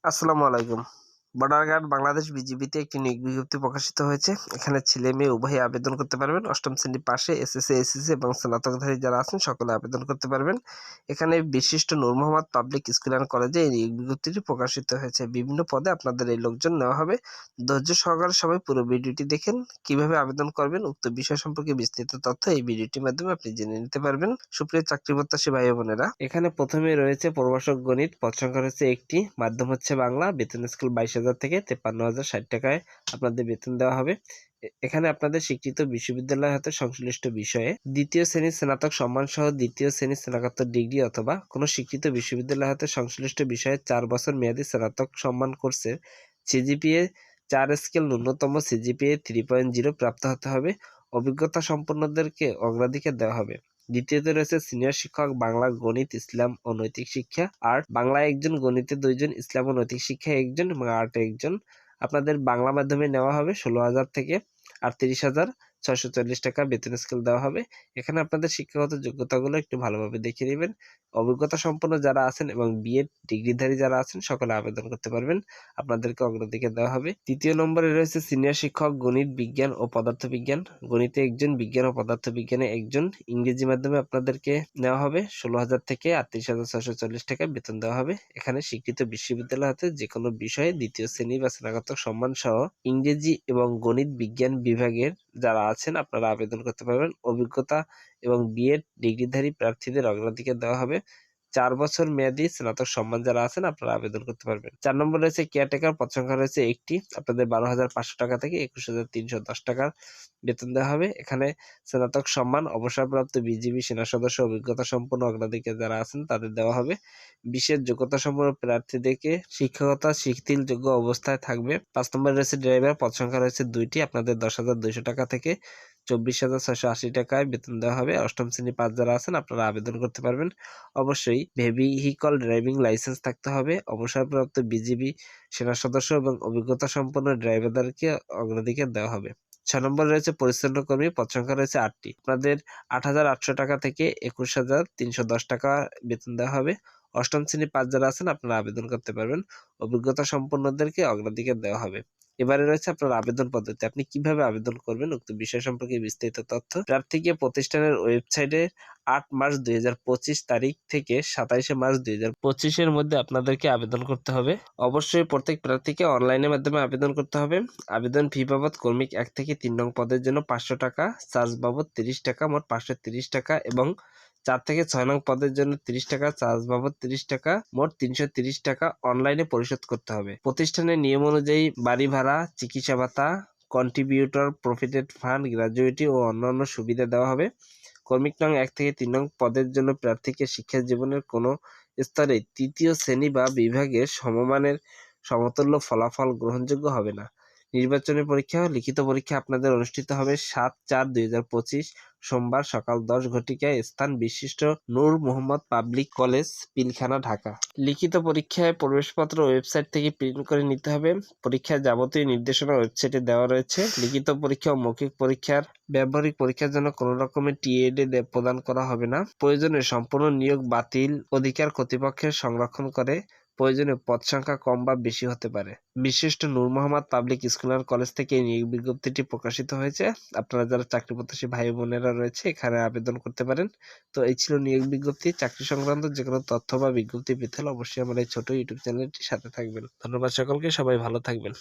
আসসালামু আলাইকুম। Border guard Bangladesh বিজিবিতে একটি নিয়োগ বিজ্ঞপ্তি প্রকাশিত হয়েছে। এখানে ছেলে-মেয়ে উভয়ই আবেদন করতে পারবেন। ৮ম শ্রেণী পাশে এসএসসি, এইচএসসি এবং স্নাতকধারী যারা আছেন সকলে আবেদন করতে পারবেন। এখানে বিশিষ্ট Noor Mohammad public school and কলেজে এই নিয়োগ বিজ্ঞপ্তিটি প্রকাশিত হয়েছে। বিভিন্ন পদে আপনাদের এই লোকজন নেওয়া হবে। ধৈর্য সহকারে সবাই পুরো ভিডিওটি দেখেন। কিভাবে আবেদন করবেন উক্ত বিষয় সম্পর্কে বিস্তারিত তথ্য এই ভিডিওটির মাধ্যমে আপনি জেনে নিতে পারবেন। সুপ্রিয় চাকরি প্রত্যাশী ভাই বোনেরা, এখানে প্রথমে রয়েছে প্রভাষক গণিত, পদ সংখ্যা রয়েছে একটি, মাধ্যম হচ্ছে বাংলা, বেতন স্কেল 22,000 থেকে 53,060 টাকায় আপনাদের বেতন দেওয়া হবে। এখানে আপনাদের স্বীকৃত বিশ্ববিদ্যালয় হতে সংশ্লিষ্ট বিষয়ে দ্বিতীয় শ্রেণীর স্নাতক সম্মান সহ দ্বিতীয় শ্রেণীর স্নাতকোত্তর ডিগ্রি অথবা কোনো স্বীকৃত বিশ্ববিদ্যালয় হতে সংশ্লিষ্ট বিষয়ে 4 বছর মেয়াদী স্নাতক সম্মান কোর্সের সিজিপিএ 4 স্কেল ন্যূনতম সিজিপিএ 3.0 প্রাপ্ত হতে হবে। অভিজ্ঞতা সম্পন্নদেরকে অগ্রাধিকার দেওয়া হবে। দ্বিতীয়তে রয়েছে সিনিয়র শিক্ষক বাংলা, গণিত, ইসলাম ও নৈতিক শিক্ষা, আর্ট। বাংলায় একজন, গণিতে 2 জন, ইসলাম ও নৈতিক শিক্ষায় 1 জন এবং আর্টে 1 জন। আপনাদের বাংলা মাধ্যমে নেওয়া হবে 16,000 থেকে 38,640 টাকা বেতন স্কেল দেওয়া হবে। এখানে আপনাদের শিক্ষাগত যোগ্যতাগুলো একটু ভালোভাবে দেখে নেবেন। অভিজ্ঞতা সম্পন্ন যারা আছেন এবং বিএড ডিগ্রিধারী যারা আছেন সকলে আবেদন করতে পারবেন। আপনাদেরকে অগ্রাধিকার দেওয়া হবে। তৃতীয় নম্বরে রয়েছে সিনিয়র শিক্ষক গণিত, বিজ্ঞান ও পদার্থবিজ্ঞান। গণিতে 1 জন, বিজ্ঞান ও পদার্থবিজ্ঞানে 1 জন। ইংরেজি মাধ্যমে আপনাদেরকে নেওয়া হবে 16,000 থেকে 38,640 টাকা বেতন দেওয়া হবে। এখানে স্বীকৃত বিশ্ববিদ্যালয় হতে যে কোনো বিষয়ে দ্বিতীয় শ্রেণী বা স্নাতক সম্মান সহ ইংরেজি এবং গণিত বিজ্ঞান বিভাগের যারা আছেন আপনারা আবেদন করতে পারবেন। অভিজ্ঞতা এবং বিএড ডিগ্রিধারী প্রার্থীদের অগ্রাধিকার দেওয়া হবে। 4 বছর মেয়াদী স্নাতক সম্মান যারা আছেন আপনারা আবেদন করতে পারবেন। 4 নম্বর রয়েছে কেয়ারটেকার, পদ সংখ্যা রয়েছে একটি, আপনাদের 12,500 টাকা থেকে 21,310 টাকার বেতন দেওয়া হবে। এখানে স্নাতক সম্মান, অবসরপ্রাপ্ত বিজিবি সেনা সদস্য, অভিজ্ঞতা সম্পন্ন অগ্রাধিকার যারা আছেন তাদের দেওয়া হবে। বিশেষ যোগ্যতা সম্পন্ন প্রার্থীদেরকে শিক্ষকতা শিথিলযোগ্য অবস্থায় থাকবে। 5 নম্বরে রয়েছে ড্রাইভার, পদ সংখ্যা রয়েছে 2টি, আপনাদের 10,200 টাকা থেকে 24,680 টাকায় বেতন দেওয়া হবে। 8ম শ্রেণী পাস যারা আছেন আপনারা আবেদন করতে পারবেন। অবশ্যই ভেহিকল ড্রাইভিং লাইসেন্স থাকতে হবে। অবসরপ্রাপ্ত বিজিবি সেনা সদস্য এবং অভিজ্ঞতা সম্পন্ন ড্রাইভারদেরকে অগ্রাধিকার দেওয়া হবে। 6 নম্বর রয়েছে পরিচ্ছন্ন কর্মী, পদ সংখ্যা রয়েছে 8টি, আপনাদের 8,800 টাকা থেকে 21,310 টাকা বেতন দেওয়া হবে। 8ম শ্রেণী পাস যারা আছেন আপনারা আবেদন করতে পারবেন। অভিজ্ঞতা সম্পন্নদেরকে অগ্রাধিকার দেওয়া হবে। এবারে রয়েছে আপনার আবেদন পদ্ধতি। আপনি কিভাবে আবেদন করবেন উক্ত বিষয় সম্পর্কে বিস্তারিত তথ্য প্রার্থীকে প্রতিষ্ঠানের ওয়েবসাইটে 8 মার্চ 2025 তারিখ থেকে 27 মার্চ 2025 এর মধ্যে আপনাদেরকে আবেদন করতে হবে। অবশ্যই প্রত্যেক প্রার্থীকে অনলাইনের মাধ্যমে আবেদন করতে হবে। আবেদন ফি বাবদ কর্মিক 1 থেকে 3 নং পদের জন্য 500 টাকা, চার্জ বাবদ 30 টাকা, মোট 530 টাকা এবং 4 থেকে 6 নং পদের জন্য 30 টাকা, চার্জ বাবদ 30 টাকা, মোট 330 টাকা অনলাইনে পরিশোধ করতে হবে। প্রতিষ্ঠানের নিয়ম অনুযায়ী বাড়ি ভাড়া, চিকিৎসা ভাতা, কন্ট্রিবিউটর প্রভিডেন্ট ফান্ড, গ্র্যাজুইটি ও অন্যান্য সুবিধা দেওয়া হবে। কর্মিক নং 1 থেকে 3 নং পদের জন্য প্রার্থীকে শিক্ষা জীবনের কোনো স্তরে 3য় শ্রেণী বা বিভাগের সমমানের সমতুল্য ফলাফল গ্রহণযোগ্য হবে না। নির্বাচনী পরীক্ষা ও লিখিত পরীক্ষা আপনাদের অনুষ্ঠিত হবে 7/4/2025 সোমবার সকাল 10 ঘটিকায়, স্থান বিশিষ্ট নূর মোহাম্মদ পাবলিক কলেজ, পিলখানা, ঢাকা। লিখিত পরীক্ষায় প্রবেশপত্র ওয়েবসাইট থেকে প্রিন্ট করে নিতে হবে। পরীক্ষার যাবতীয় নির্দেশনা ওয়েবসাইটে দেওয়া রয়েছে। লিখিত পরীক্ষা ও মৌখিক পরীক্ষার ব্যবহারিক পরীক্ষার জন্য কোনো রকমের টিএডি প্রদান করা হবে না। প্রয়োজনে সম্পূর্ণ নিয়োগ বাতিল অধিকার কর্তৃপক্ষের সংরক্ষণ করে। প্রয়োজনে পদ সংখ্যা কম বা বেশি হতে পারে। বিশিষ্ট Noor Mohammad public school and college থেকে এই নিয়োগ বিজ্ঞপ্তিটি প্রকাশিত হয়েছে। আপনারা যারা চাকরি প্রত্যাশী ভাই বোনেরা রয়েছে এখানে আবেদন করতে পারেন। তো এই ছিল নিয়োগ বিজ্ঞপ্তি। চাকরি সংক্রান্ত যে কোনো তথ্য বা বিজ্ঞপ্তি পেতে হলে অবশ্যই আমার এই ছোট ইউটিউব চ্যানেলটির সাথে থাকবেন। ধন্যবাদ সকলকে, সবাই ভালো থাকবেন।